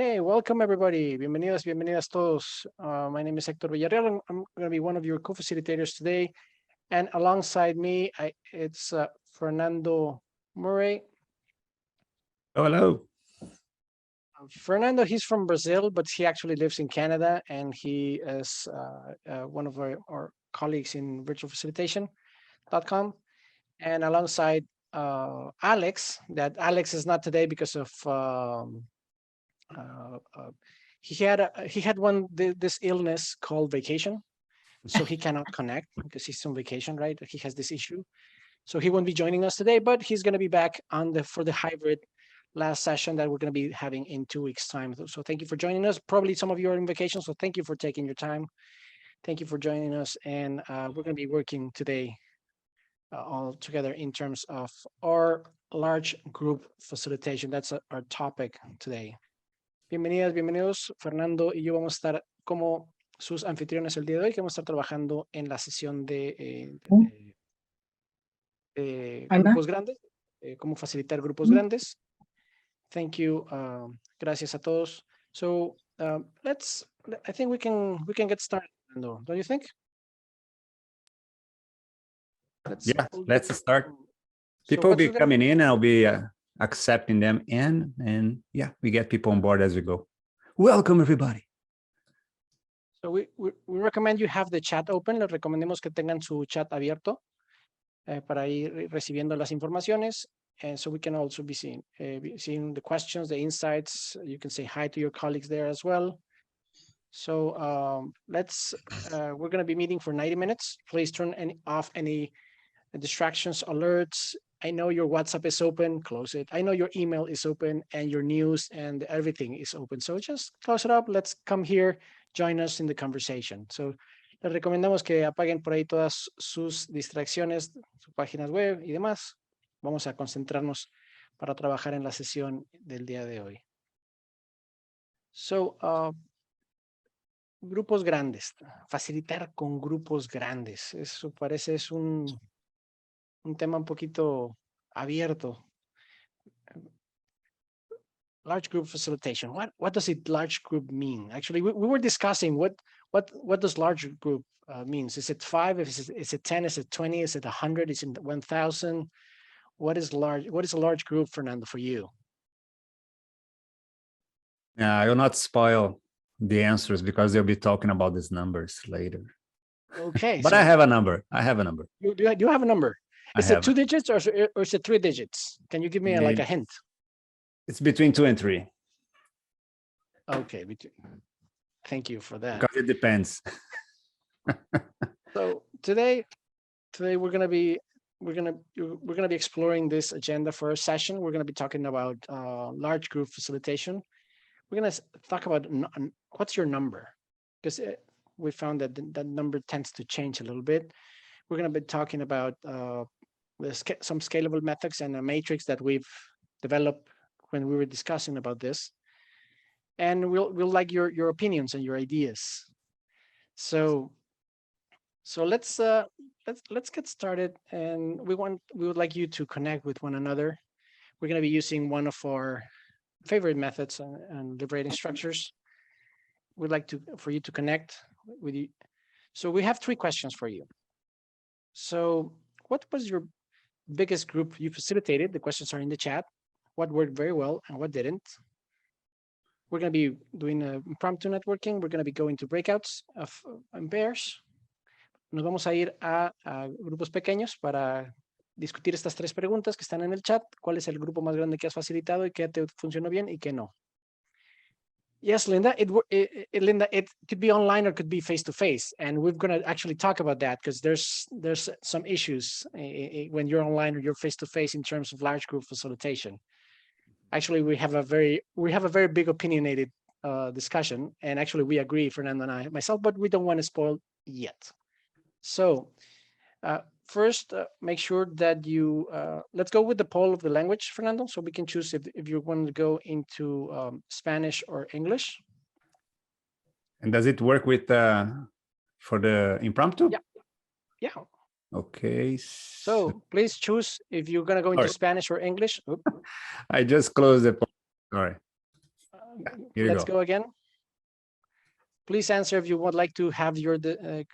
Okay, welcome everybody. Bienvenidos, bienvenidas todos. My name is Hector Villarreal. I'm going to be one of your co-facilitators today. And alongside me, it's Fernando Murray. Hello. Fernando, he's from Brazil, but he actually lives in Canada, and he is one of our colleagues in virtualfacilitation.com. And alongside Alex, that Alex is not today because of he had this illness called vacation, so he cannot connect because he's on vacation, right? He has this issue, so he won't be joining us today, but he's going to be back for the hybrid last session that we're going to be having in 2 weeks time. So thank you for joining us. Probably some of you are on vacation, so thank you for taking your time. Thank you for joining us, and we're going to be working today all together in terms of our large group facilitation. That's our topic today. Bienvenidas, bienvenidos. Fernando y yo vamos a estar como sus anfitriones el día de hoy, que vamos a estar trabajando en la sesión de grupos grandes, cómo facilitar grupos grandes. Thank you. Gracias a todos. So I think we can get started, Fernando, don't you think? Let's start. People will be coming in. I'll be accepting them in, and yeah, we get people on board as we go. Welcome everybody. So we recommend you have the chat open. Les recomendemos que tengan su chat abierto para ir recibiendo las informaciones, and so we can also be seeing the questions, the insights. You can say hi to your colleagues there as well. So we're going to be meeting for 90 minutes. Please turn off any distractions, alerts. I know your WhatsApp is open, close it. I know your email is open and your news and everything is open. So just close it up. Let's come here, join us in the conversation. So les recomendamos que apaguen por ahí todas sus distracciones, sus páginas web y demás. Vamos a concentrarnos para trabajar en la sesión del día de hoy. So, grupos grandes, facilitar con grupos grandes. Eso parece es un tema un poquito abierto. Large group facilitation. What does it large group mean? Actually, we were discussing what does large group means. Is it 5? Is it 10? Is it 20? Is it 100? Is it 1,000? What is a large group, Fernando, for you? Yeah, I will not spoil the answers because they'll be talking about these numbers later. Okay. But so I have a number. You have a number. Is it 2 digits or is it 3 digits? Can you give me like a hint? It's between 2 and 3. Okay. Thank you for that. Because it depends. So today we're gonna be exploring this agenda for a session. We're gonna be talking about large group facilitation. We're gonna talk about what's your number, because we found that that number tends to change a little bit. We're gonna be talking about some scalable methods and a matrix that we've developed when we were discussing about this, and we'll like your opinions and your ideas. So let's get started, and we would like you to connect with one another. We're going to be using one of our favorite methods and liberating structures. We'd like for you to connect with you. So we have 3 questions for you. So what was your biggest group you facilitated? The questions are in the chat. What worked very well and what didn't? We're going to be doing impromptu networking. We're going to be going to breakouts in pairs. Nos vamos a ir a grupos pequeños para discutir estas 3 preguntas que están en el chat. ¿Cuál es el grupo más grande que has facilitado y qué te funcionó bien y qué no? Yes, Linda, it could be online or could be face-to-face. And we're going to actually talk about that because there's some issues when you're online or you're face-to-face in terms of large group facilitation. Actually, we have a very big opinionated discussion, and actually we agree, Fernando and myself, but we don't want to spoil yet. So first, make sure that you, let's go with the poll of the language, Fernando, so we can choose if you want to go into Spanish or English. And does it work with for the impromptu? Yeah. Okay. So please choose if you're going to go into Spanish or English. I just closed the poll. All right. Here you Let's go again. Please answer if you would like to have your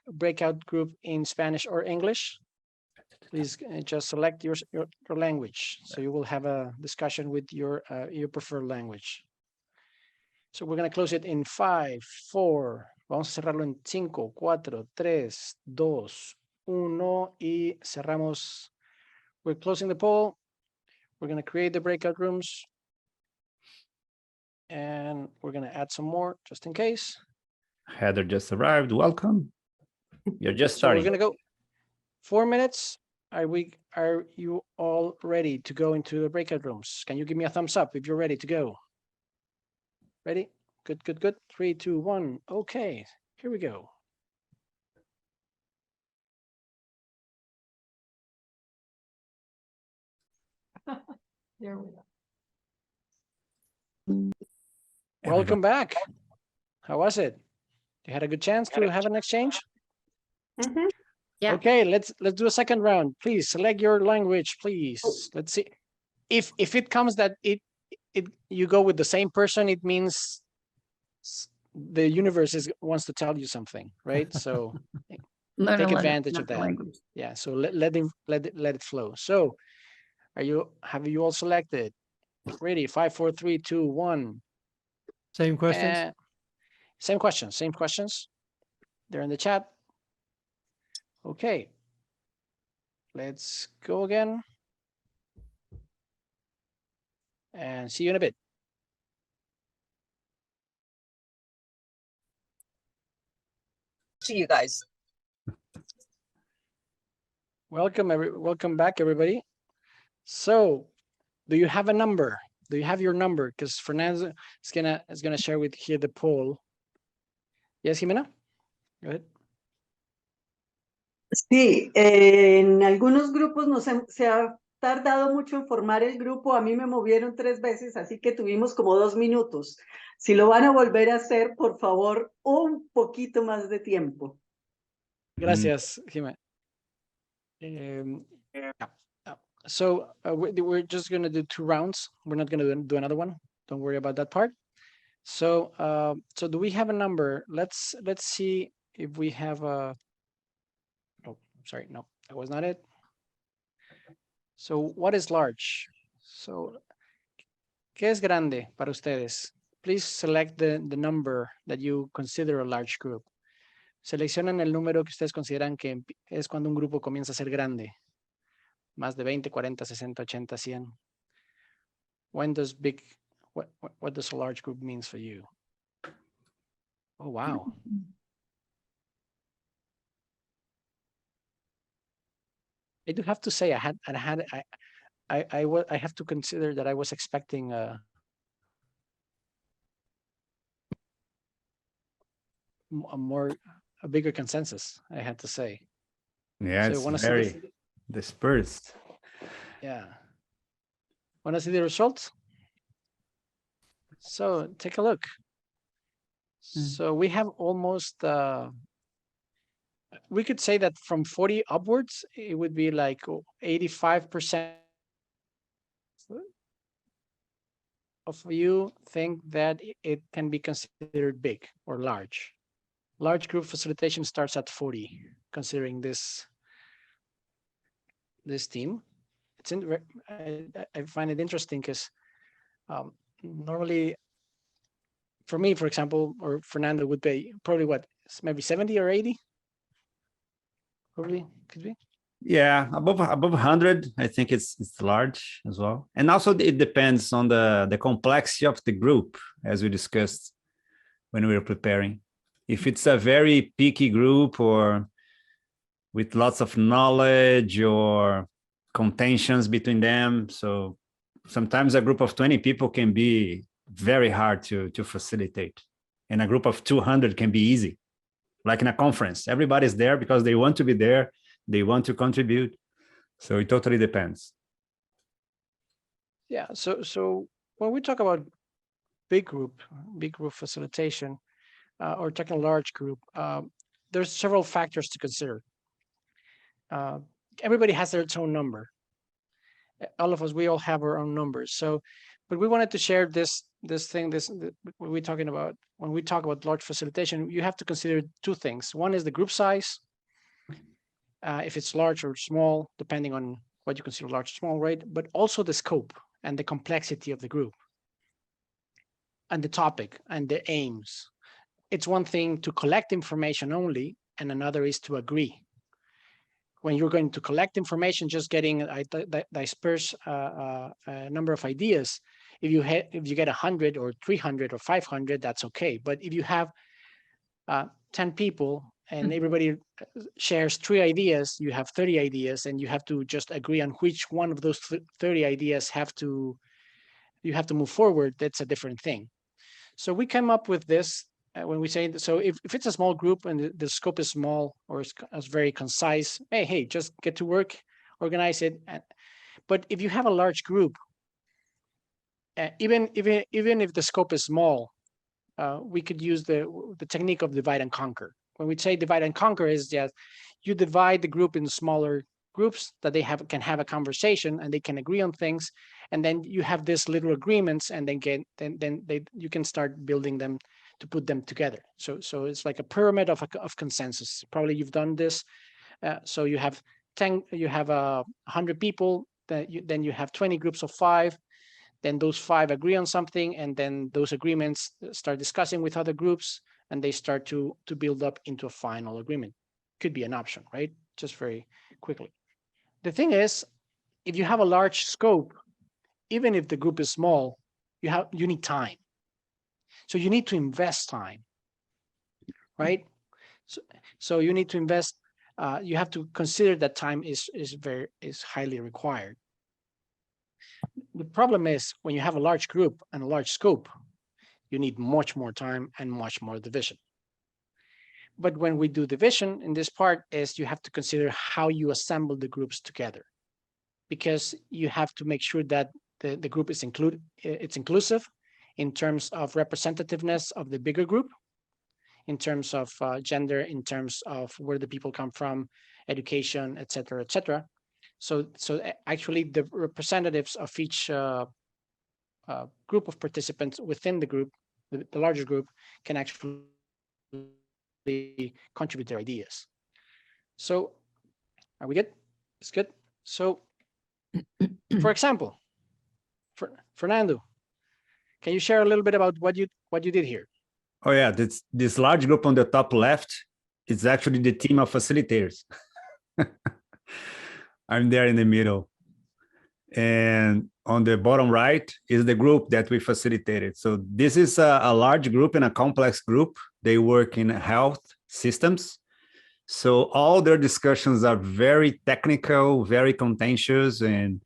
breakout group in Spanish or English. Please just select your language. So you will have a discussion with your preferred language. So we're going to close it in 5, 4. Vamos a cerrarlo en 5, 4, 3, 2, 1 y cerramos. We're closing the poll. We're going to create the breakout rooms. And we're going to add some more just in case. Heather just arrived. Welcome. You're just starting. So we're going to go 4 minutes. Are you all ready to go into the breakout rooms? Can you give me a thumbs up if you're ready to go? Ready? Good, good, good. 3, 2, 1. Okay, here we go. There we go. Welcome back. How was it? You had a good chance to have an exchange? Mhm. Yeah. Okay, let's do a second round. Please select your language, please. Let's see. If it comes that you go with the same person, it means the universe wants to tell you something, right? So Learn take a advantage of another that. language. Yeah, so let it flow. So have you all selected? Ready? 5, 4, 3, 2, 1. Same questions? Same questions. They're in the chat. Okay. Let's go again. And see you in a bit. See you guys. Welcome back, everybody. So, do you have a number? Do you have your number? Because Fernando is gonna share with here the poll. Yes, Jimena? Go ahead. Sí, en algunos grupos se ha tardado mucho en formar el grupo. A mí me movieron 3 veces, así que tuvimos como 2 minutos. Si lo van a volver a hacer, por favor, un poquito más de tiempo. Gracias, Jimena. So we're just gonna do 2 rounds. We're not gonna do another one. Don't worry about that part. So so do we have a number? Let's see if we have a. Oh, sorry, no, that was not it. So what is large? So, ¿qué es grande para ustedes? Please select the number that you consider a large group. Seleccionan el número que ustedes consideran que es cuando un grupo comienza a ser grande. Más de 20, 40, 60, 80, 100. When does what does a large group means for you? Oh, wow. I do have to say I have to consider that I was expecting a bigger consensus, I had to say. Yeah, So it's very dispersed. Yeah. Want to see the results? So take a look. So we have almost, we could say that from 40 upwards, it would be like 85% of you think that it can be considered big or large. Large group facilitation starts at 40, considering this team. It's I find it interesting because normally, for me, for example, or Fernando would be probably what, maybe 70 or 80? Probably, could be. Yeah, above 100, I think it's large as well. And also it depends on the complexity of the group, as we discussed when we were preparing. If it's a very picky group or with lots of knowledge or contentions between them, so sometimes a group of 20 people can be very hard to facilitate. And a group of 200 can be easy. Like in a conference, everybody's there because they want to be there. They want to contribute. So it totally depends. Yeah, so when we talk about big group facilitation, or talking large group, there's several factors to consider. Everybody has their own number. All of us, we all have our own numbers. So, but we wanted to share this when we're talking about, when we talk about large facilitation, you have to consider two things. One is the group size, if it's large or small, depending on what you consider large or small, right? But also the scope and the complexity of the group and the topic and the aims. It's one thing to collect information only, and another is to agree. When you're going to collect information, just getting a disperse a number of ideas, if you get 100 or 300 or 500, that's okay. But if you have 10 people and everybody shares 3 ideas, you have 30 ideas, and you have to just agree on which one of those 30 ideas you have to move forward. That's a different thing. So we came up with this when we say, so if it's a small group and the scope is small or it's very concise, hey, just get to work, organize it. But if you have a large group, even if the scope is small, we could use the technique of divide and conquer. When we say divide and conquer, is that you divide the group in smaller groups that they can have a conversation and they can agree on things, and then you have these little agreements, and then you can start building them to put them together. So it's like a pyramid of consensus. Probably you've done this. So you have 100 people. Then you have 20 groups of 5. Then those 5 agree on something, and then those agreements start discussing with other groups, and they start to build up into a final agreement. Could be an option, right? Just very quickly. The thing is, if you have a large scope, even if the group is small, you need time. So you need to invest time, right? So you need to invest. You have to consider that time is highly required. The problem is when you have a large group and a large scope, you need much more time and much more division. But when we do division in this part, is you have to consider how you assemble the groups together, because you have to make sure that the group is inclusive in terms of representativeness of the bigger group, in terms of gender, in terms of where the people come from, education, et cetera, et cetera. So actually the representatives of each group of participants within the group, the larger group, can actually contribute their ideas. So are we good? It's good. So for example, Fernando, can you share a little bit about what you did here? Oh yeah, this large group on the top left is actually the team of facilitators. I'm there in the middle. And on the bottom right is the group that we facilitated. So this is a large group and a complex group. They work in health systems. So all their discussions are very technical, very contentious, and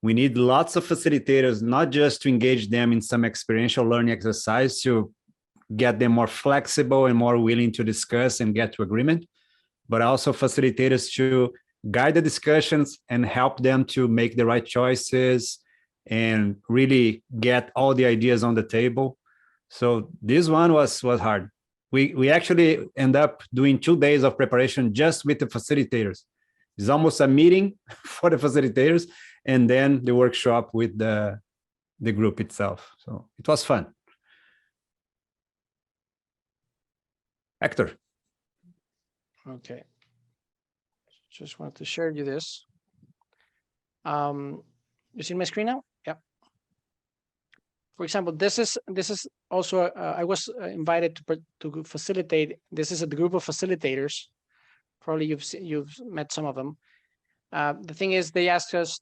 we need lots of facilitators, not just to engage them in some experiential learning exercise to get them more flexible and more willing to discuss and get to agreement, but also facilitators to guide the discussions and help them to make the right choices and really get all the ideas on the table. So this one was hard. We actually end up doing 2 days of preparation just with the facilitators. It's almost a meeting for the facilitators and then the workshop with the group itself. So it was fun. Hector. Okay. Just wanted to share you this. You see my screen now? Yeah. For example, this is also I was invited to facilitate. This is a group of facilitators. Probably you've met some of them. The thing is, they asked us.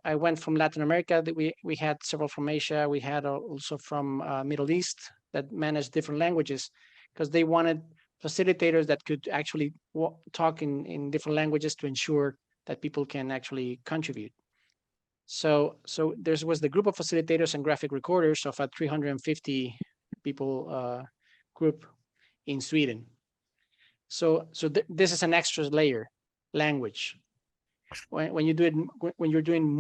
I went from Latin America. That we had several from Asia. We had also from Middle East that managed different languages, because they wanted facilitators that could actually talk in different languages to ensure that people can actually contribute. So there was the group of facilitators and graphic recorders of a 350 people group in Sweden. So this is an extra layer, language. When you do it, when you're doing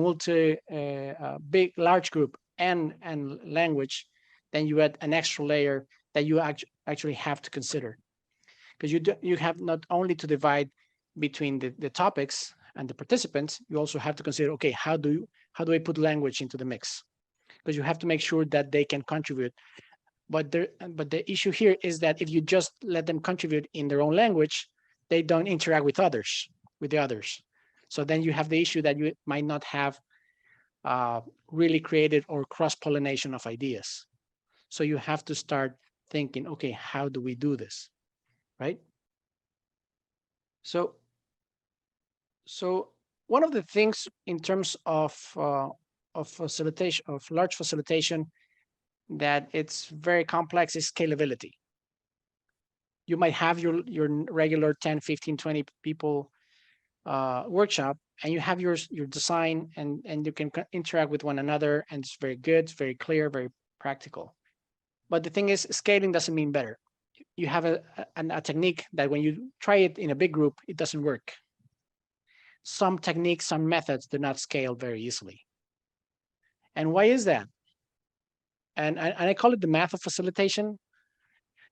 large group and language, then you add an extra layer that you actually have to consider, because you have not only to divide between the topics and the participants, you also have to consider, okay, how do I put language into the mix? because you have to make sure that they can contribute. But the issue here is that if you just let them contribute in their own language, they don't interact with the others. So then you have the issue that you might not have really created or cross-pollination of ideas. So you have to start thinking, okay, how do we do this, right? So one of the things in terms of facilitation, of large facilitation, that it's very complex is scalability. You might have your regular 10, 15, 20 people workshop, and you have your design, and you can interact with one another, and it's very good, it's very clear, very practical. But the thing is, scaling doesn't mean better. You have a technique that when you try it in a big group, it doesn't work. Some techniques, some methods do not scale very easily. And why is that? And I call it the math of facilitation.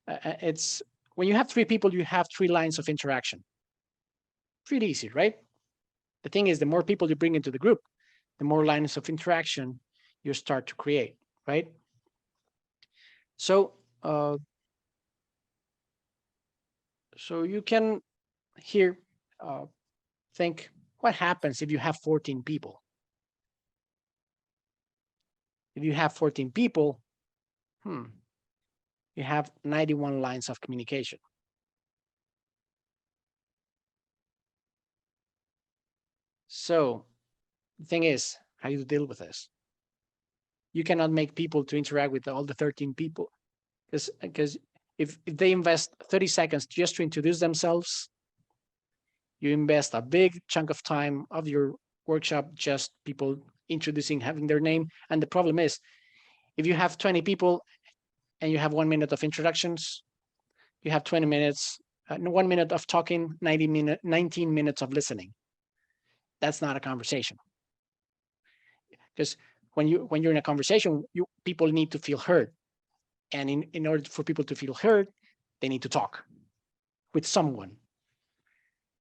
It's when you have 3 people, you have 3 lines of interaction. Pretty easy, right? The thing is, the more people you bring into the group, the more lines of interaction you start to create, right? So, so you can here think, what happens if you have 14 people? If you have 14 people, you have 91 lines of communication. So the thing is, how you deal with this? You cannot make people to interact with all the 13 people, because if they invest 30 seconds just to introduce themselves, you invest a big chunk of time of your workshop just people introducing, having their name. And the problem is, if you have 20 people and you have 1 minute of introductions, you have 20 minutes, 1 minute of talking, 19 minutes of listening. That's not a conversation. Because when you're in a conversation, people need to feel heard. And in order for people to feel heard, they need to talk with someone.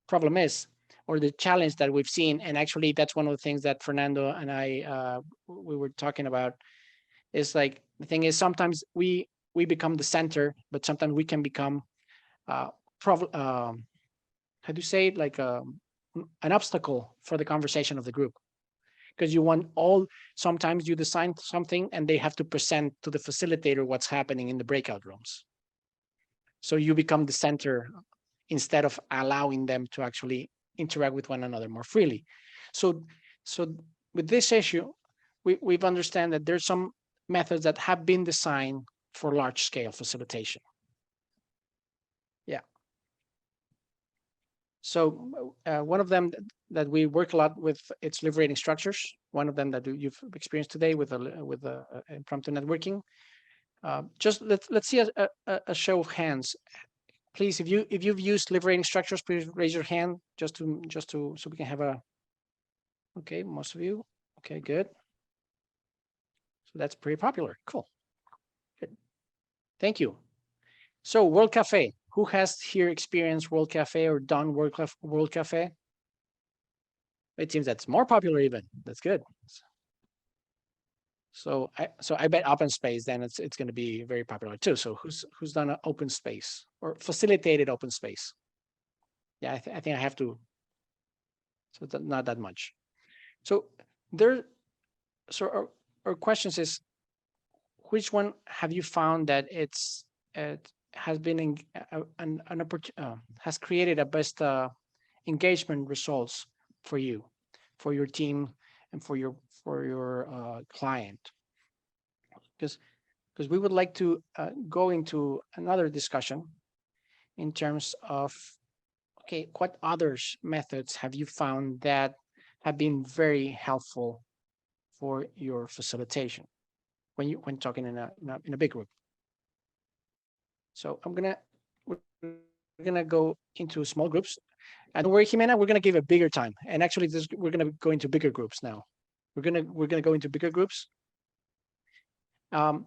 Problem is, or the challenge that we've seen, and actually that's one of the things that Fernando and I, we were talking about, is like, the thing is, sometimes we become the center, but sometimes we can become, how do you say it, like an obstacle for the conversation of the group. Because you want sometimes you design something and they have to present to the facilitator what's happening in the breakout rooms. So you become the center instead of allowing them to actually interact with one another more freely. So with this issue, we've understand that there's some methods that have been designed for large scale facilitation. Yeah. So one of them that we work a lot with, it's liberating structures. One of them that you've experienced today with impromptu networking. Just let's see a show of hands, please. If you've used liberating structures, please raise your hand just to so we can have a. Okay, most of you. Okay, good. So that's pretty popular. Cool. Good. Thank you. So World Cafe. Who has here experienced World Cafe or done World Cafe? It seems that's more popular even. That's good. So I bet open space, then it's going to be very popular too. So who's done an open space or facilitated open space? Yeah, I think I have to. So not that much. So our questions is, which one have you found that it has been has created a best engagement results for you, for your team, and for your client? Because we would like to go into another discussion in terms of, okay, what other methods have you found that have been very helpful for your facilitation when talking in a big group? So we're gonna go into small groups. And don't worry, Jimena, we're gonna give a bigger time. And actually, we're gonna go into bigger groups now. We're gonna go into bigger groups. If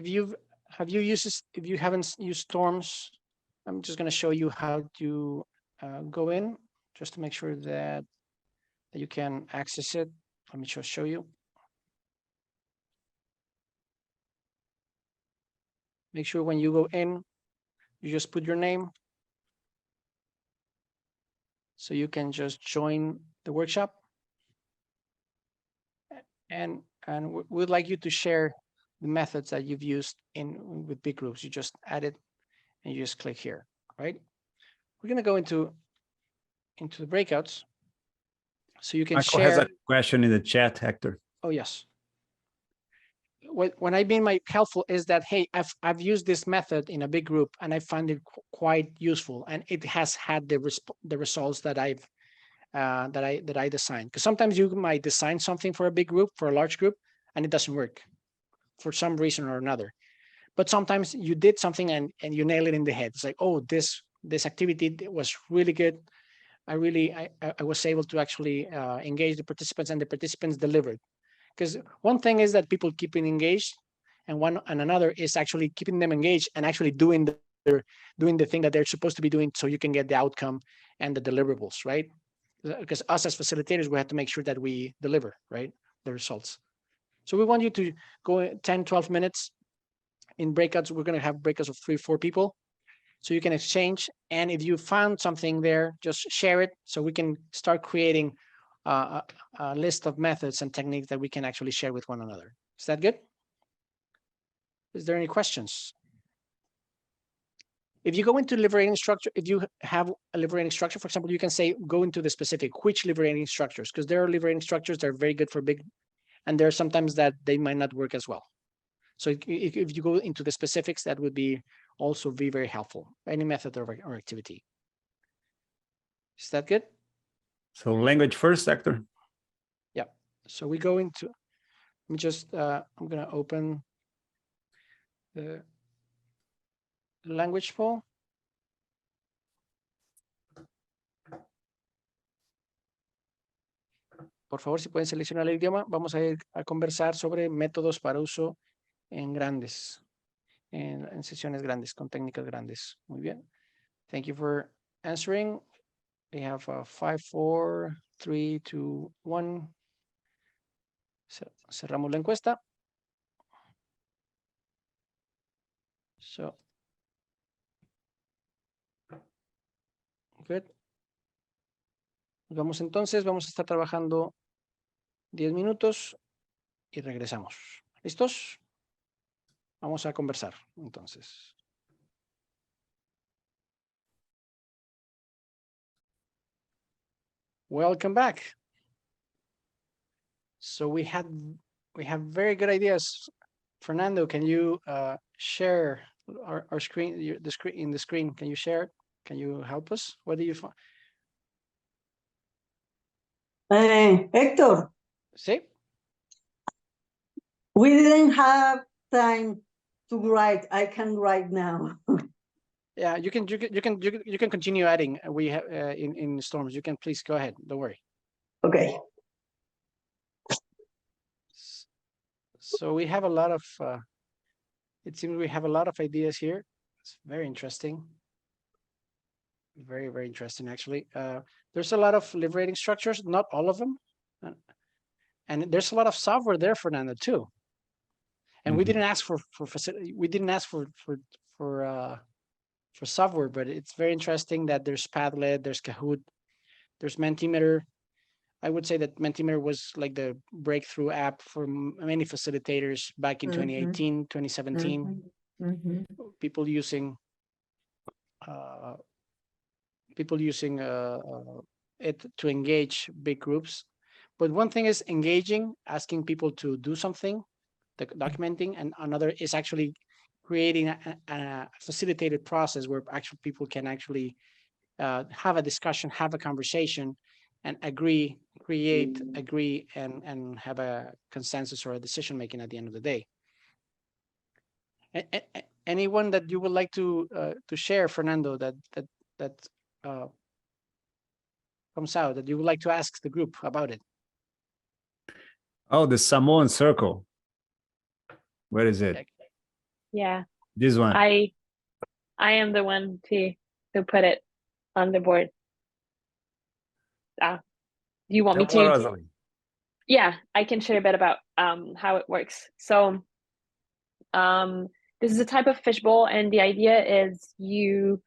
you haven't used Storms, I'm just gonna show you how to go in, just to make sure that you can access it. Let me just show you. make sure when you go in, you just put your name. So you can just join the workshop. And we'd like you to share the methods that you've used with big groups. You just add it and you just click here, right? We're going to go into the breakouts. So you can Michael share. has a question in the chat, Hector. Oh, yes. When I mean my helpful is that, hey, I've used this method in a big group and I find it quite useful, and it has had the results that I've that I designed. Because sometimes you might design something for a big group, for a large group, and it doesn't work for some reason or another. But sometimes you did something and you nail it in the head. It's like, oh, this activity was really good. I was able to actually engage the participants, and the participants delivered. Because one thing is that people keeping engaged, and another is actually keeping them engaged and actually doing the thing that they're supposed to be doing, so you can get the outcome and the deliverables, right? Because us as facilitators, we have to make sure that we deliver, right, the results. So we want you to go 10, 12 minutes in breakouts. We're going to have breakouts of 3-4 people, so you can exchange. And if you found something there, just share it so we can start creating a list of methods and techniques that we can actually share with one another. Is that good? Is there any questions? If you go into liberating structure, if you have a liberating structure, for example, you can say, go into the specific, which liberating structures, because there are liberating structures that are very good for big, and there are sometimes that they might not work as well. So if you go into the specifics, that would be also be very helpful, any method or activity. Is that good? So language first, Hector. Yeah. So we go into, let me just, I'm going to open the language pool. Por favor, si pueden seleccionar el idioma, vamos a ir a conversar sobre métodos para uso en grandes, en sesiones grandes, con técnicas grandes. Muy bien. Thank you for answering. We have 5, 4, 3, 2, 1. Cerramos la encuesta. So, good. Vamos entonces, vamos a estar trabajando 10 minutos y regresamos. ¿Listos? Vamos a conversar entonces. Welcome back. So we have very good ideas. Fernando, can you share our screen, the screen? Can you share it? Can you help us? What do you find? Héctor, Sí. we didn't have time to write. I can write now. Yeah, you can continue adding. We have in Storms. You can please go ahead. Don't worry. Okay. So we have a lot of. It seems we have a lot of ideas here. It's very interesting. Very, very interesting, actually. There's a lot of liberating structures, not all of them. And there's a lot of software there, Fernando, too. And we didn't ask for software, but it's very interesting that there's Padlet, there's Kahoot, there's Mentimeter. I would say that Mentimeter was like the breakthrough app for many facilitators back in 2018, 2017. People using it to engage big groups. But one thing is engaging, asking people to do something, documenting, and another is actually creating a facilitated process where actual people can actually have a discussion, have a conversation, and agree, and have a consensus or a decision making at the end of the day. Anyone that you would like to share, Fernando, that comes out that you would like to ask the group about it? Oh, the Samoan circle. Where is it? Yeah, This one. I am the one who put it on the board. Do you want me Tell to? Rosalie. Yeah, I can share a bit about how it works. So this is a type of fishbowl, and the idea is you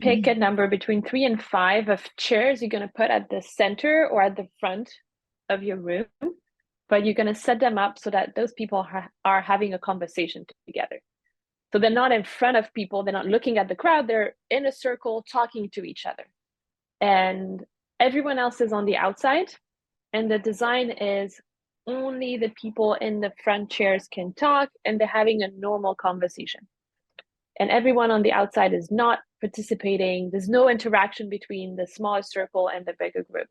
pick a number between 3 and 5 of chairs you're going to put at the center or at the front of your room, but you're going to set them up so that those people are having a conversation together. So they're not in front of people, they're not looking at the crowd, they're in a circle talking to each other. And everyone else is on the outside, and the design is only the people in the front chairs can talk, and they're having a normal conversation. And everyone on the outside is not participating. There's no interaction between the smaller circle and the bigger group.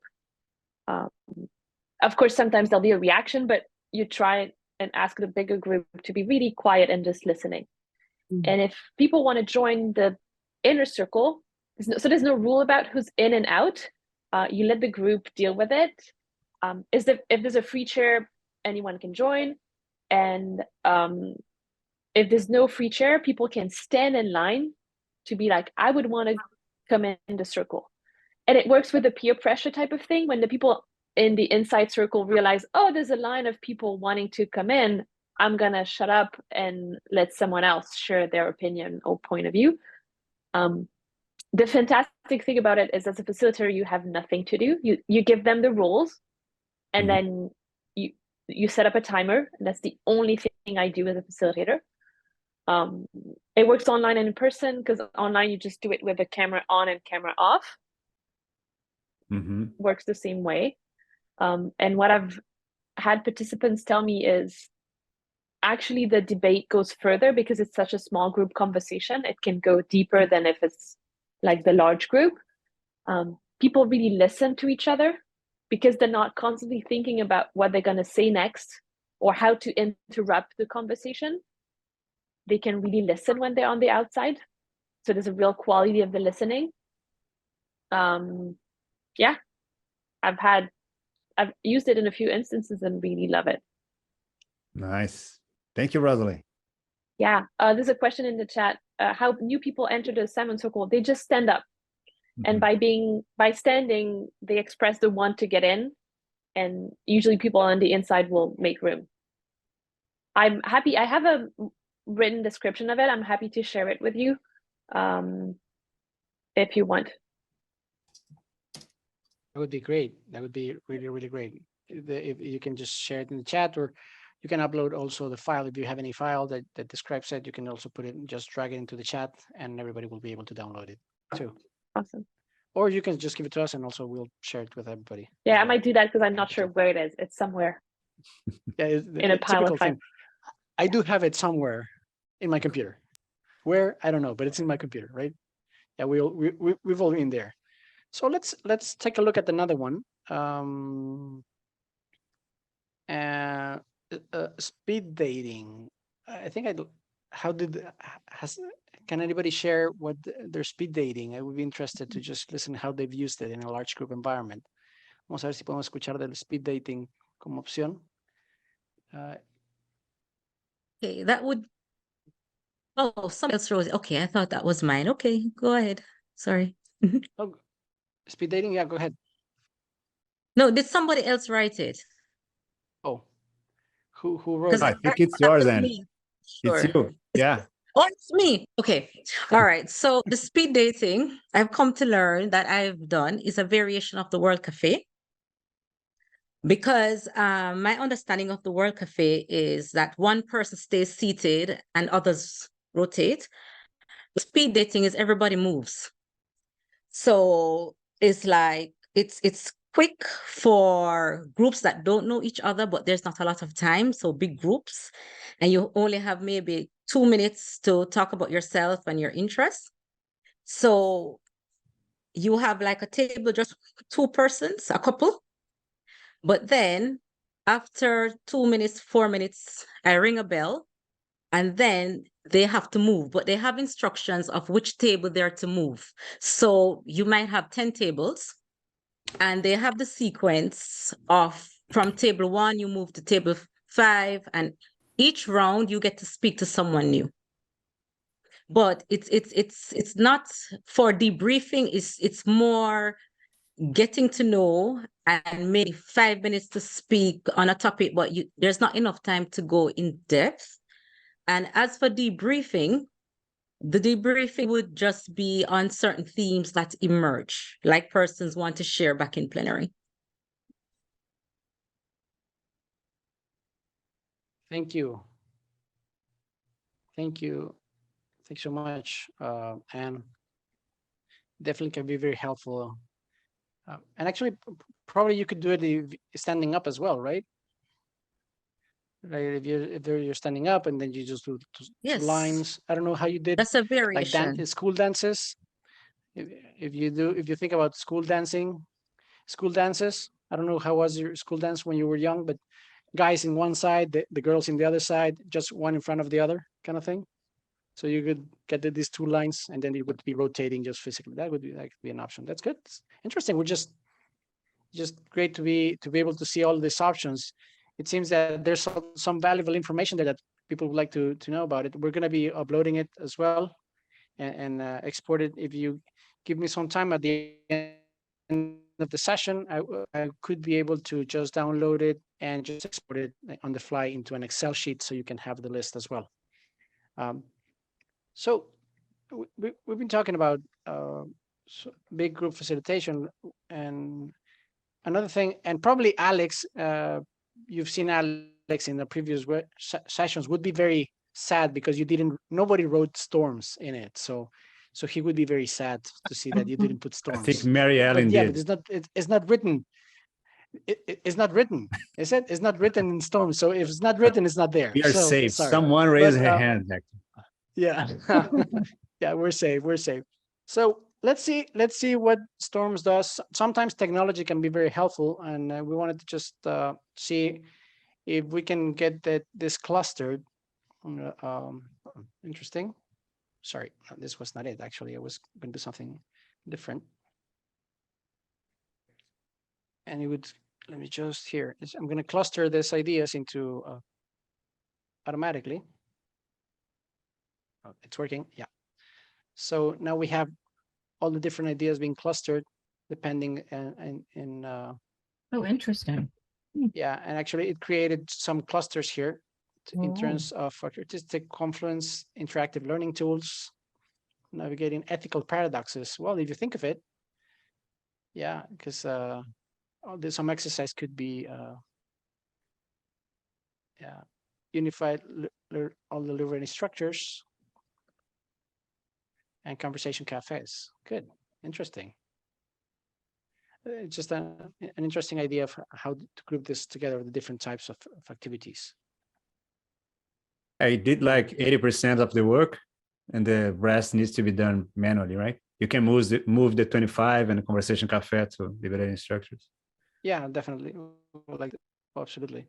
Of course, sometimes there'll be a reaction, but you try and ask the bigger group to be really quiet and just listening. And if people want to join the inner circle, there's no rule about who's in and out. You let the group deal with it. If there's a free chair, anyone can join. And if there's no free chair, people can stand in line to be like, I would want to come in the circle. And it works with the peer pressure type of thing. When the people in the inside circle realize, oh, there's a line of people wanting to come in, I'm going to shut up and let someone else share their opinion or point of view. The fantastic thing about it is, as a facilitator, you have nothing to do. You give them the rules, and then you set up a timer. And that's the only thing I do as a facilitator. It works online and in person, because online you just do it with the camera on and camera off. Works the same way. And what I've had participants tell me is, actually the debate goes further because it's such a small group conversation. It can go deeper than if it's like the large group. People really listen to each other because they're not constantly thinking about what they're going to say next or how to interrupt the conversation. They can really listen when they're on the outside. So there's a real quality of the listening. Yeah, I've used it in a few instances and really love it. Nice. Thank you, Rosalie. Yeah, there's a question in the chat. How new people enter the Salmon Circle? They just stand up. And by standing, they express the want to get in. And usually people on the inside will make room. I'm happy. I have a written description of it. I'm happy to share it with you if you want. That would be great. That would be really, really great. If you can just share it in the chat, or you can upload also the file. If you have any file that describes it, you can also put it, just drag it into the chat, and everybody will be able to download it too. Awesome. Or you can just give it to us, and also we'll share it with everybody. Yeah, I might do that because I'm not sure where it is. It's somewhere. Yeah, in a pile of files. I do have it somewhere in my computer. Where, I don't know, but it's in my computer, right? Yeah, we've all been there. So let's take a look at another one. Speed dating. I think can anybody share what their speed dating? I would be interested to just listen how they've used it in a large group environment. Vamos a ver si podemos escuchar del speed dating como opción. Okay, that would. Oh, somebody else wrote it. Okay, I thought that was mine. Okay, go ahead. Sorry. Oh, speed dating. Yeah, go ahead. No, did somebody else write it? Oh, who wrote it? I think it's yours, then. Sure. It's you. Yeah. Oh, it's me. Okay. All right. So the speed dating I've come to learn that I've done is a variation of the World Cafe. Because my understanding of the World Cafe is that one person stays seated and others rotate. Speed dating is everybody moves. So it's like, it's quick for groups that don't know each other, but there's not a lot of time. So big groups, and you only have maybe 2 minutes to talk about yourself and your interests. So you have like a table, just 2 persons, a couple. But then after 2 minutes, 4 minutes, I ring a bell, and then they have to move, but they have instructions of which table they're to move. So you might have 10 tables, and they have the sequence of from table 1, you move to table 5, and each round you get to speak to someone new. But it's not for debriefing, it's more getting to know, and maybe 5 minutes to speak on a topic, but there's not enough time to go in depth. And as for debriefing, the debriefing would just be on certain themes that emerge, like persons want to share back in plenary. Thank you. Thank you. Thanks so much, Anne. Definitely can be very helpful. And actually, probably you could do it standing up as well, right? Right. If you're standing up and then you just do two Yes. lines. I don't know how you did That's a like variation. school dances. If you think about school dances, I don't know how was your school dance when you were young, but guys in one side, the girls in the other side, just one in front of the other kind of thing. So you could get these two lines and then it would be rotating just physically. That could be an option. That's good. It's interesting. We're just great to be able to see all these options. It seems that there's some valuable information there that people would like to know about it. We're going to be uploading it as well and export it. If you give me some time at the end of the session, I could be able to just download it and just export it on the fly into an Excel sheet so you can have the list as well. So we've been talking about big group facilitation, and another thing, and probably Alex, you've seen Alex in the previous sessions, would be very sad because nobody wrote storms in it. So he would be very sad to see that you didn't put storms. I think Mary Ellen but yeah, did. but it's not written. It's not written. Is it? It's not written in storms. So if it's not written, it's not there. We are so, safe. sorry. Someone raised But, her hand. Yeah. Yeah, we're safe. We're safe. So let's see what storms does. Sometimes technology can be very helpful, and we wanted to just see if we can get this clustered. Interesting. Sorry, this was not it. Actually, I was going to do something different. And it would, let me just here. I'm going to cluster these ideas into automatically. Oh, it's working. Yeah. So now we have all the different ideas being clustered depending in Oh, interesting. yeah, and actually it created some clusters here in terms of artistic confluence, interactive learning tools, navigating ethical paradoxes. Well, if you think of it, yeah, because there's some exercise could be yeah, unified all the learning structures and conversation cafes. Good, interesting. It's just an interesting idea of how to group this together, the different types of activities. I did like 80% of the work and the rest needs to be done manually, right? You can move the 25 and the conversation cafe to liberating structures. Yeah, definitely. Like, absolutely.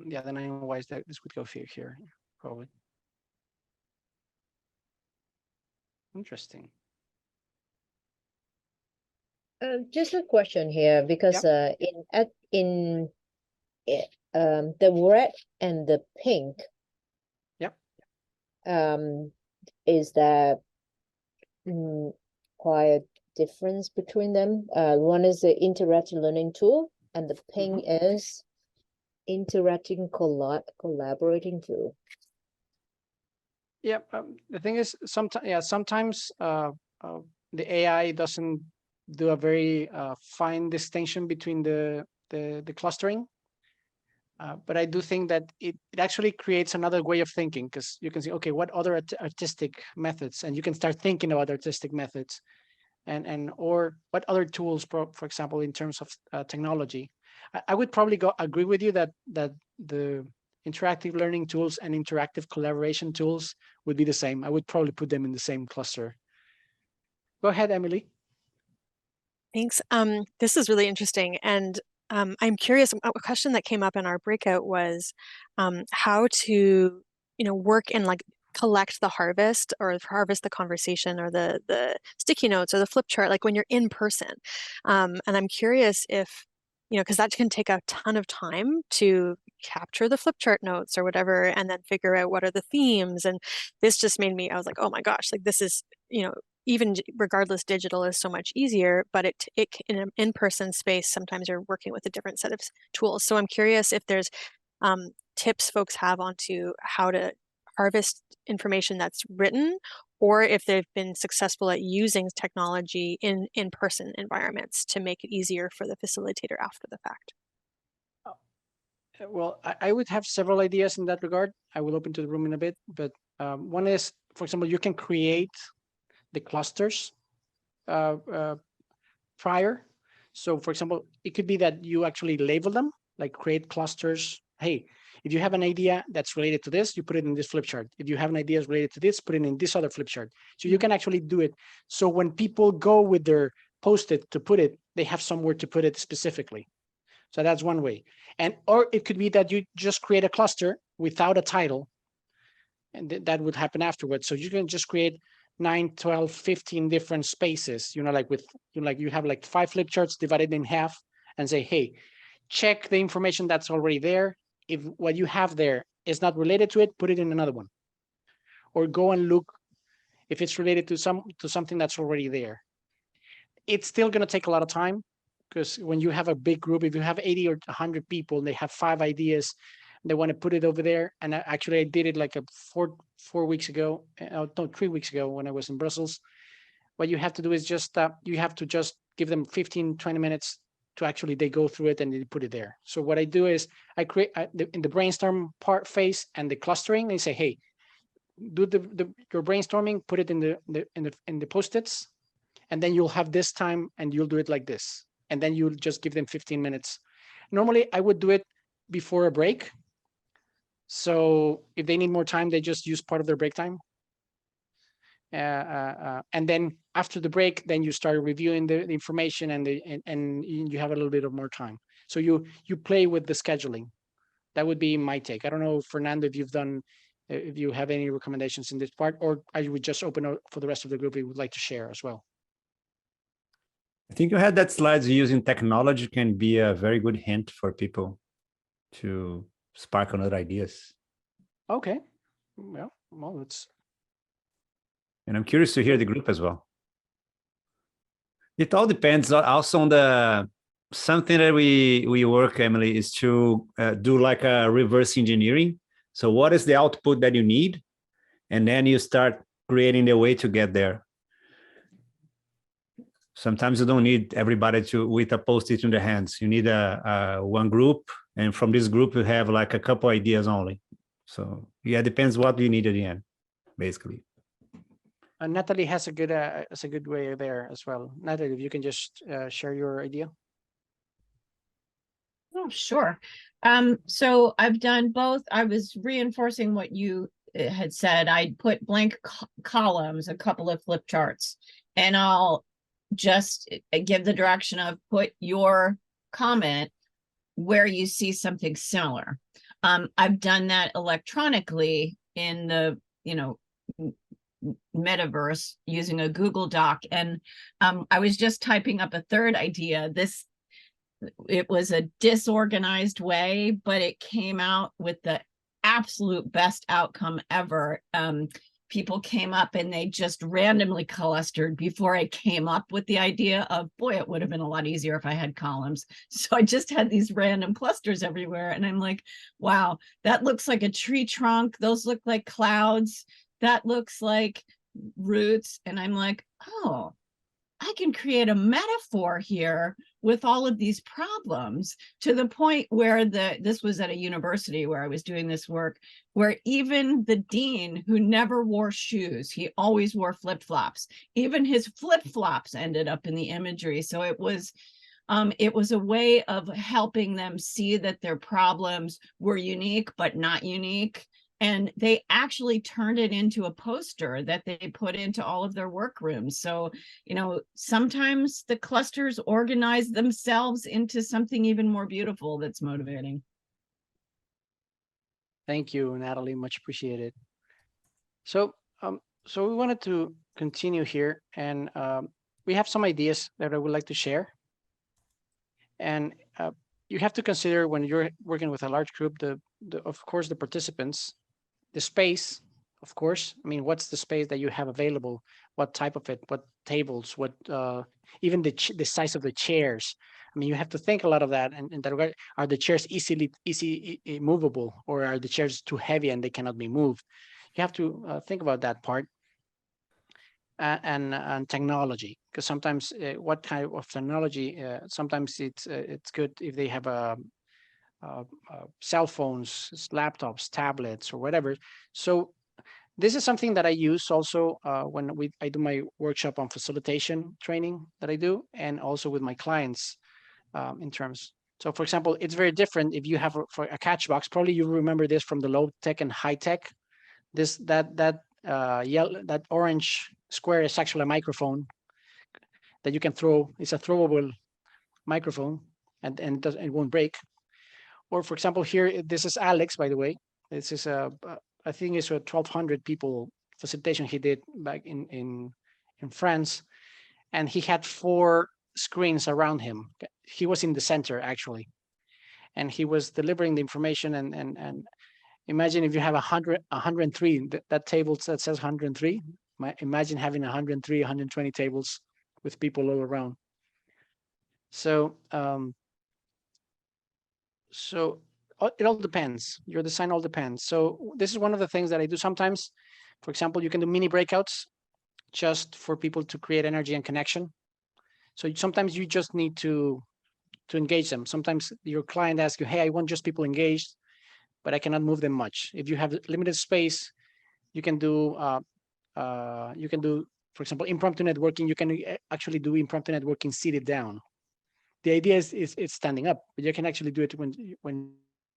Yeah, then I know why this would go here, probably. Interesting. Just a question here, because in the red and the pink, Yep. Is there quite a difference between them? One is the interactive learning tool, and the pink is interacting collaborating tool. Yeah, the thing is, sometimes the AI doesn't do a very fine distinction between the clustering. But I do think that it actually creates another way of thinking, because you can see, okay, what other artistic methods, and you can start thinking about artistic methods, and or what other tools, for example, in terms of technology. I would probably agree with you that the interactive learning tools and interactive collaboration tools would be the same. I would probably put them in the same cluster. Go ahead, Emily. Thanks. This is really interesting. And I'm curious, a question that came up in our breakout was how to, work and like collect the harvest or harvest the conversation or the sticky notes or the flip chart, like when you're in person. And I'm curious if, because that can take a ton of time to capture the flip chart notes or whatever, and then figure out what are the themes. And this just made me, I was like, oh my gosh, like this is, even regardless, digital is so much easier, but it in an in-person space, sometimes you're working with a different set of tools. So I'm curious if there's tips folks have onto how to harvest information that's written, or if they've been successful at using technology in in-person environments to make it easier for the facilitator after the fact. Well, I would have several ideas in that regard. I will open to the room in a bit, but one is, for example, you can create the clusters prior. So for example, it could be that you actually label them, like create clusters. Hey, if you have an idea that's related to this, you put it in this flip chart. If you have an idea related to this, put it in this other flip chart. So you can actually do it. So when people go with their Post-it to put it, they have somewhere to put it specifically. So that's one way. And or it could be that you just create a cluster without a title, and that would happen afterwards. So you can just create 9, 12, 15 different spaces, like with, you have like 5 flip charts divided in half and say, hey, check the information that's already there. If what you have there is not related to it, put it in another one. Or go and look if it's related to something that's already there. It's still going to take a lot of time, because when you have a big group, if you have 80 or 100 people, and they have 5 ideas, they want to put it over there. And actually, I did it like 4 weeks ago, no, 3 weeks ago when I was in Brussels. What you have to do is just, you have to just give them 15, 20 minutes to actually, they go through it and they put it there. So what I do is I create in the brainstorm part phase and the clustering, they say, hey, do your brainstorming, put it in the Post-its, and then you'll have this time and you'll do it like this. And then you'll just give them 15 minutes. Normally I would do it before a break. So if they need more time, they just use part of their break time. And then after the break, then you start reviewing the information and you have a little bit of more time. So you play with the scheduling. That would be my take. I don't know, Fernando, if you have any recommendations in this part, or I would just open up for the rest of the group if you would like to share as well. I think you had that slides using technology can be a very good hint for people to spark on other ideas. Okay. Well, it's. And I'm curious to hear the group as well. It all depends also on something that we work, Emily, is to do like a reverse engineering. So what is the output that you need? And then you start creating the way to get there. Sometimes you don't need everybody with a Post-it in their hands. You need one group, and from this group you have like a couple ideas only. So yeah, it depends what you need at the end, basically. Natalie has a good way there as well. Natalie, if you can just share your idea. Oh, sure. So I've done both. I was reinforcing what you had said. I put blank columns, a couple of flip charts, and I'll just give the direction of put your comment where you see something similar. I've done that electronically in the, metaverse using a Google Doc. And I was just typing up a third idea. It was a disorganized way, but it came out with the absolute best outcome ever. People came up and they just randomly clustered before I came up with the idea of, boy, it would have been a lot easier if I had columns. So I just had these random clusters everywhere. And I'm like, wow, that looks like a tree trunk. Those look like clouds. That looks like roots. And I'm like, oh, I can create a metaphor here with all of these problems, to the point where this was at a university where I was doing this work, where even the dean, who never wore shoes, he always wore flip-flops, even his flip-flops ended up in the imagery. So it was a way of helping them see that their problems were unique, but not unique. And they actually turned it into a poster that they put into all of their workrooms. So, sometimes the clusters organize themselves into something even more beautiful that's motivating. Thank you, Natalie. Much appreciated. So, so we wanted to continue here, and we have some ideas that I would like to share. And you have to consider, when you're working with a large group, of course, the participants, the space of course. I mean, what's the space that you have available? What type of it? What tables? What even the size of the chairs? I mean, you have to think a lot of that. And in that regard, are the chairs easily movable, or are the chairs too heavy and they cannot be moved? You have to think about that part. And technology, because sometimes what kind of technology? Sometimes it's good if they have cell phones, laptops, tablets, or whatever. So this is something that I use also when I do my workshop on facilitation training that I do, and also with my clients in terms. So for example, it's very different if you have for a catch box. Probably you remember this from the low tech and high tech. That orange square is actually a microphone that you can throw. It's a throwable microphone, and it won't break. Or for example, here, this is Alex, by the way. This is I think it's a 1,200 people facilitation he did back in France, and he had 4 screens around him. He was in the center actually, and he was delivering the information. And imagine if you have 103, that table that says 103. Imagine having 103, 120 tables with people all around. So it all depends. Your design all depends. So this is one of the things that I do sometimes. For example, you can do mini breakouts just for people to create energy and connection. So sometimes you just need to engage them. Sometimes your client asks you, hey, I want just people engaged, but I cannot move them much. If you have limited space, you can do, for example, impromptu networking. You can actually do impromptu networking seated down. The idea is it's standing up, but you can actually do it when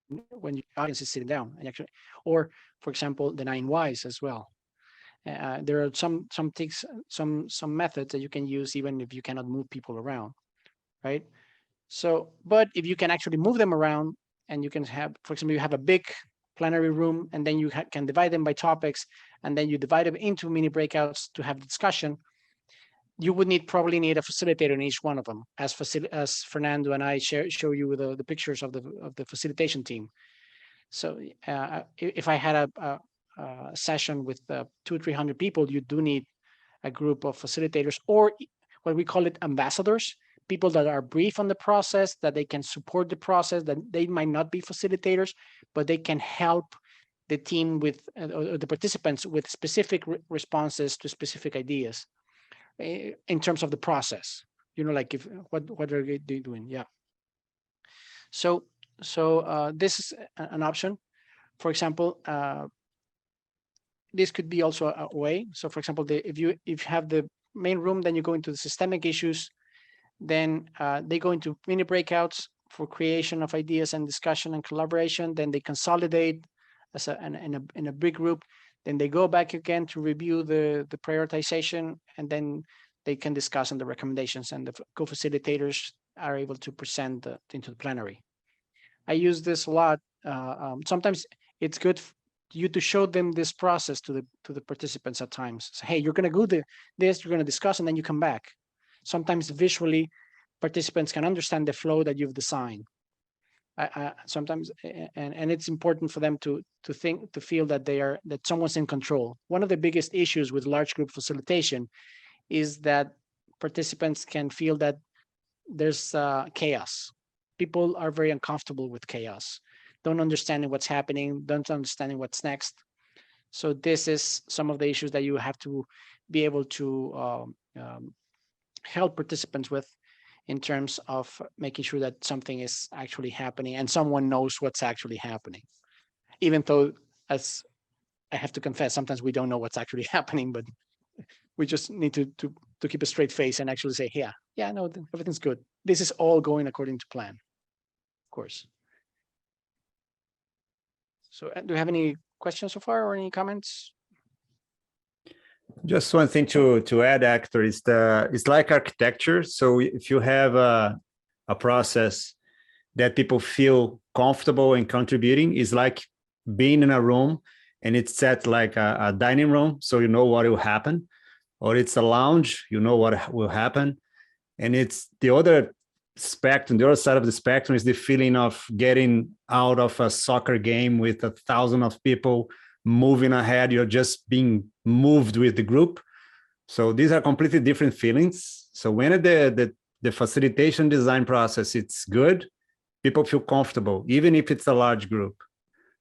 your audience is sitting down. And actually, or for example, the 9 whys as well. There are some things, some methods that you can use even if you cannot move people around, right? So, but if you can actually move them around, and you can have, for example, you have a big plenary room, and then you can divide them by topics, and then you divide them into mini breakouts to have discussion. You would probably need a facilitator in each one of them, as Fernando and I show you the pictures of the facilitation team. So if I had a session with 200 or 300 people, you do need a group of facilitators, or what we call it ambassadors, people that are brief on the process, that they can support the process, that they might not be facilitators, but they can help the team with or the participants with specific responses to specific ideas in terms of the process. Like what are they doing? Yeah. So this is an option. For example, this could be also a way. So for example, if you have the main room, then you go into the systemic issues, then they go into mini breakouts for creation of ideas and discussion and collaboration. Then they consolidate as in a big group. Then they go back again to review the prioritization, and then they can discuss on the recommendations, and the co-facilitators are able to present into the plenary. I use this a lot. Sometimes it's good you to show them this process to the participants at times. So, hey, you're going to go this, you're going to discuss, and then you come back. Sometimes visually, participants can understand the flow that you've designed. Sometimes, and it's important for them to feel that someone's in control. One of the biggest issues with large group facilitation is that participants can feel that there's chaos. People are very uncomfortable with chaos, don't understanding what's happening, don't understanding what's next. So this is some of the issues that you have to be able to help participants with, in terms of making sure that something is actually happening and someone knows what's actually happening. Even though, as I have to confess, sometimes we don't know what's actually happening, but we just need to keep a straight face and actually say, yeah, no, everything's good. This is all going according to plan, of course. So do you have any questions so far, or any comments? Just one thing to add, Hector, is it's like architecture. So if you have a process that people feel comfortable in contributing, is like being in a room and it's set like a dining room, so you know what will happen, or it's a lounge, you know what will happen. And it's the other spectrum, the other side of the spectrum is the feeling of getting out of a soccer game with 1,000 of people moving ahead, you're just being moved with the group. So these are completely different feelings. So when the facilitation design process, it's good, people feel comfortable, even if it's a large group.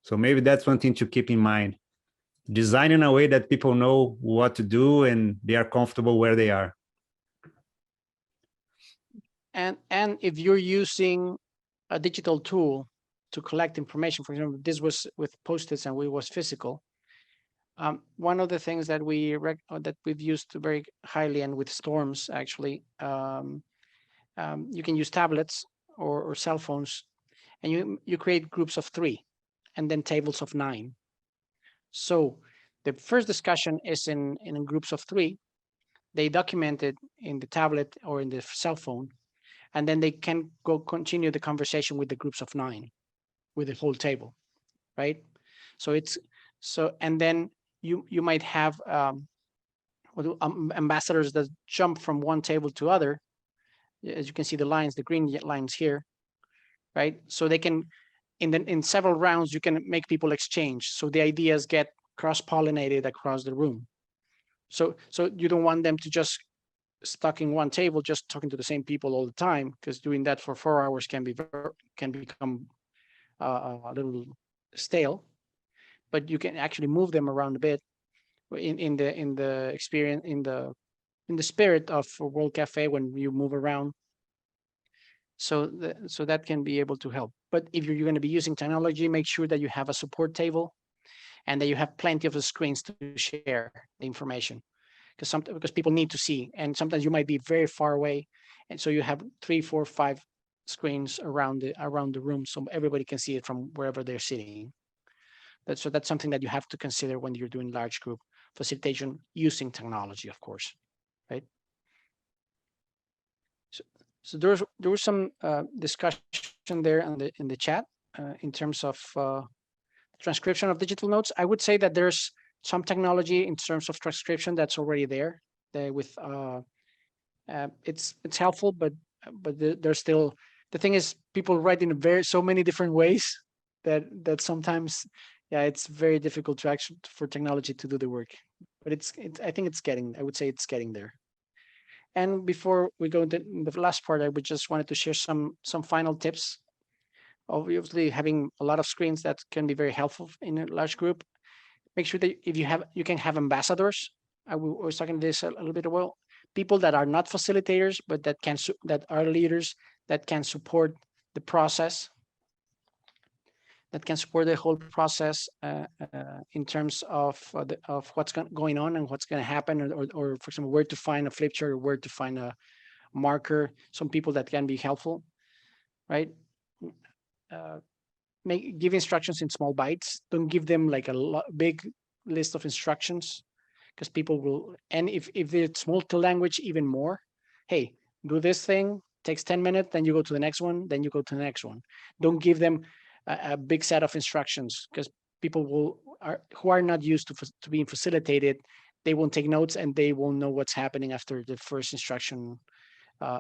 So maybe that's one thing to keep in mind. Design in a way that people know what to do and they are comfortable where they are. And if you're using a digital tool to collect information, for example, this was with Post-its and we was physical. One of the things that that we've used very highly, and with Storms actually, you can use tablets or cell phones, and you create groups of 3 and then tables of 9. So the first discussion is in groups of 3. They document it in the tablet or in the cell phone, and then they can go continue the conversation with the groups of 9, with the whole table, right? So and then you might have ambassadors that jump from one table to other. As you can see, the lines, the green lines here, right? So they can, in several rounds, you can make people exchange. So the ideas get cross-pollinated across the room. So you don't want them to just stuck in one table, just talking to the same people all the time, because doing that for 4 hours can become a little stale. But you can actually move them around a bit in the experience, in the spirit of World Cafe, when you move around. So that can be able to help. But if you're going to be using technology, make sure that you have a support table and that you have plenty of the screens to share the information, because people need to see, and sometimes you might be very far away, and so you have 3, 4, 5 screens around the room, so everybody can see it from wherever they're sitting. So that's something that you have to consider when you're doing large group facilitation using technology, of course, right? So there was some discussion there in the chat in terms of transcription of digital notes. I would say that there's some technology in terms of transcription that's already there. With it's helpful, but there's still, the thing is, people write in so many different ways that sometimes, yeah, it's very difficult to actually for technology to do the work. But I think I would say it's getting there. And before we go into the last part, I would just wanted to share some final tips. Obviously, having a lot of screens, that can be very helpful in a large group. Make sure that if you can have ambassadors. I was talking this a little bit about people that are not facilitators, but that are leaders, that can support the process, that can support the whole process in terms of what's going on and what's going to happen, or for example, where to find a flip chart or where to find a marker. Some people that can be helpful, right? Give instructions in small bites. Don't give them like a big list of instructions, because people will, and if it's multi-language, even more. Hey, do this thing, takes 10 minutes, then you go to the next one, then you go to the next one. Don't give them a big set of instructions, because people who are not used to being facilitated, they won't take notes and they won't know what's happening after the first instruction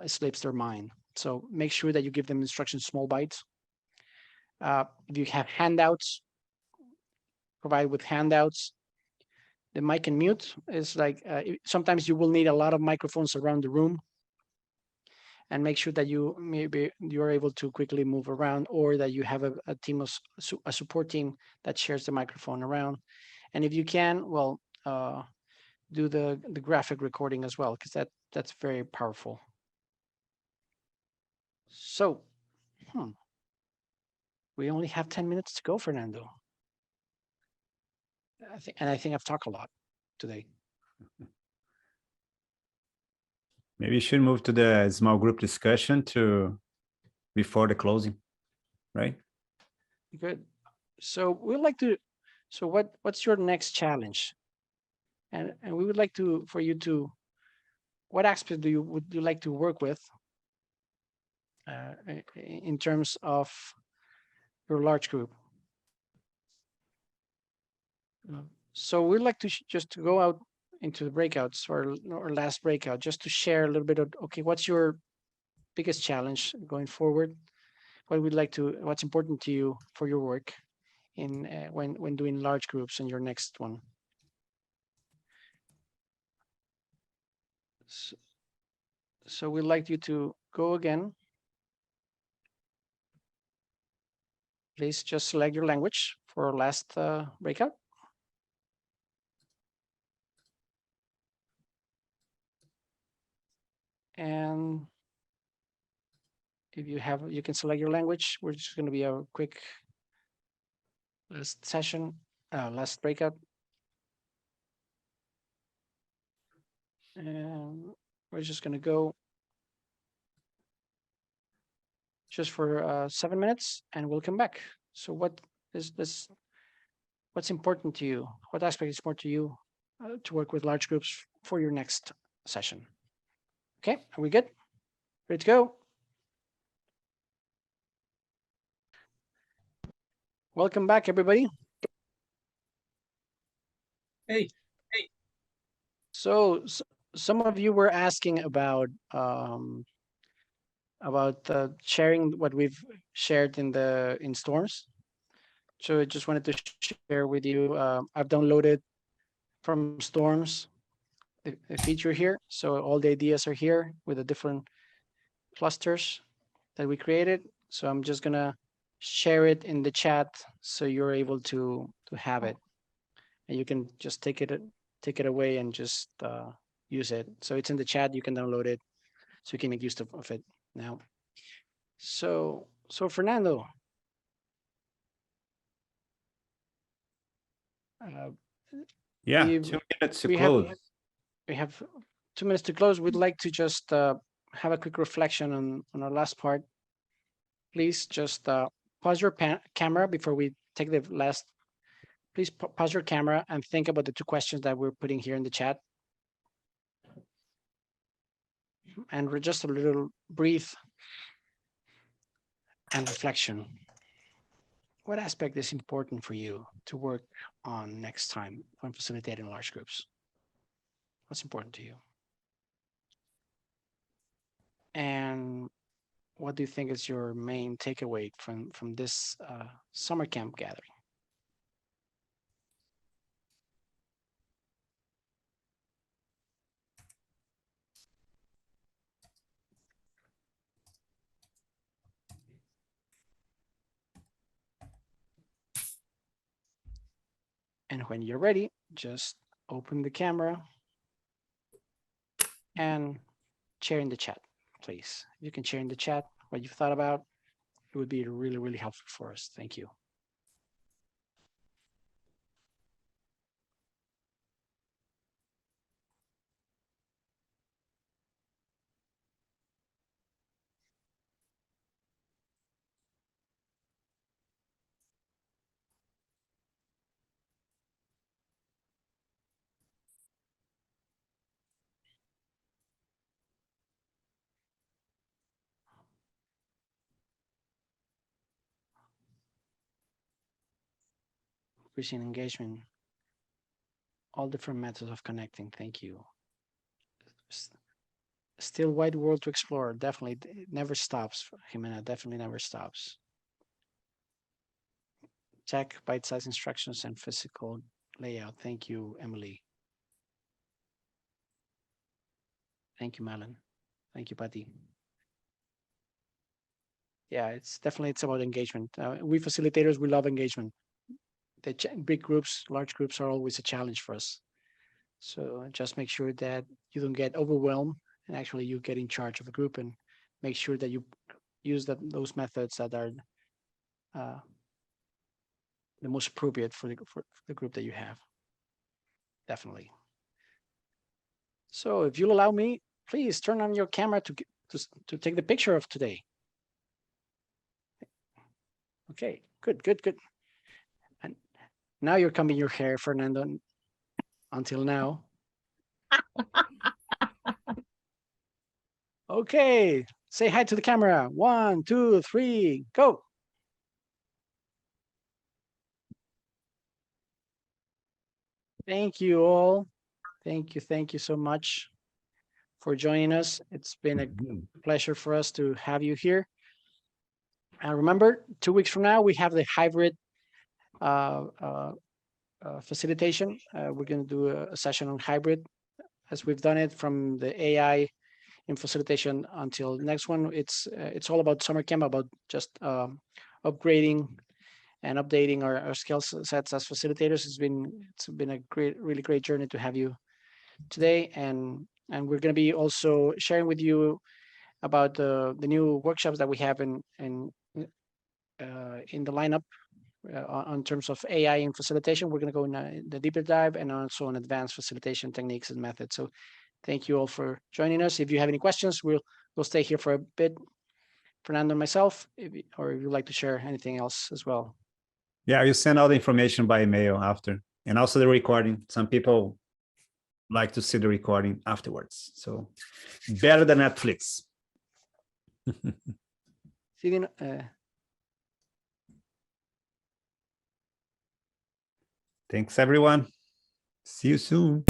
slips their mind. So make sure that you give them instructions, small bites. If you have handouts, provide with handouts. The mic and mute is like, sometimes you will need a lot of microphones around the room, and make sure that you're able to quickly move around, or that you have a support team that shares the microphone around. And if you can, well, do the graphic recording as well, because that's very powerful. So, we only have 10 minutes to go, Fernando. I think I've talked a lot today. Maybe you should move to the small group discussion before the closing, right? Good. So we'd like to. So what's your next challenge? And we would like for you to. What aspect would you like to work with in terms of your large group? So we'd like to just to go out into the breakouts, or last breakout, just to share a little bit of, okay, what's your biggest challenge going forward? What's important to you for your work in when doing large groups in your next one. So we'd like you to go again. Please just select your language for our last breakout. And if you have, you can select your language. We're just going to be a quick last session, last breakout. And we're just going to go just for 7 minutes and we'll come back. So what is this? What's important to you? What aspect is important to you to work with large groups for your next session? Okay, are we good? Ready to go? Welcome back, everybody. Hey. So some of you were asking about sharing what we've shared in Storms. So I just wanted to share with you. I've downloaded from Storms a feature here. So all the ideas are here with the different clusters that we created. So I'm just gonna share it in the chat so you're able to have it, and you can just take it away and just use it. So it's in the chat. You can download it, so you can make use of it now. So Fernando. Yeah, we've- 2 minutes to we close. We have 2 minutes to close. We'd like to just have a quick reflection on our last part. Please just pause your camera before we take the last. Please pause your camera and think about the 2 questions that we're putting here in the chat. And we're just a little breathe and reflection. What aspect is important for you to work on next time when facilitating large groups? What's important to you? And what do you think is your main takeaway from this summer camp gathering? And when you're ready, just open the camera and share in the chat, please. You can share in the chat what you've thought about. It would be really, really helpful for us. Thank you. Increasing engagement, all different methods of connecting. Thank you. Still wide world to explore. Definitely, it never stops. Jimena, definitely never stops. Check bite-sized instructions and physical layout. Thank you, Emily. Thank you, Malin. Thank you, Patty. Yeah, it's about engagement. We facilitators, we love engagement. The big groups, large groups are always a challenge for us. So just make sure that you don't get overwhelmed and actually you get in charge of the group and make sure that you use those methods that are the most appropriate for the group that you have. Definitely. So if you'll allow me, please turn on your camera to take the picture of today. Okay, good. And now you're combing your hair, Fernando, until now. Okay, say hi to the camera. 1, 2, 3, go. Thank you all. Thank you so much for joining us. It's been a pleasure for us to have you here. And remember, 2 weeks from now, we have the hybrid facilitation. We're going to do a session on hybrid, as we've done it from the AI in facilitation until next one. It's all about summer camp, about just upgrading and updating our skill sets as facilitators. It's been a really great journey to have you today, and we're going to be also sharing with you about the new workshops that we have in the lineup on terms of AI in facilitation. We're going to go in the deeper dive and also on advanced facilitation techniques and methods. So thank you all for joining us. If you have any questions, we'll stay here for a bit, Fernando and myself, or if you'd like to share anything else as well. Yeah, you send all the information by email after, and also the recording. Some people like to see the recording afterwards, so better than Netflix. Thanks, everyone. See you soon.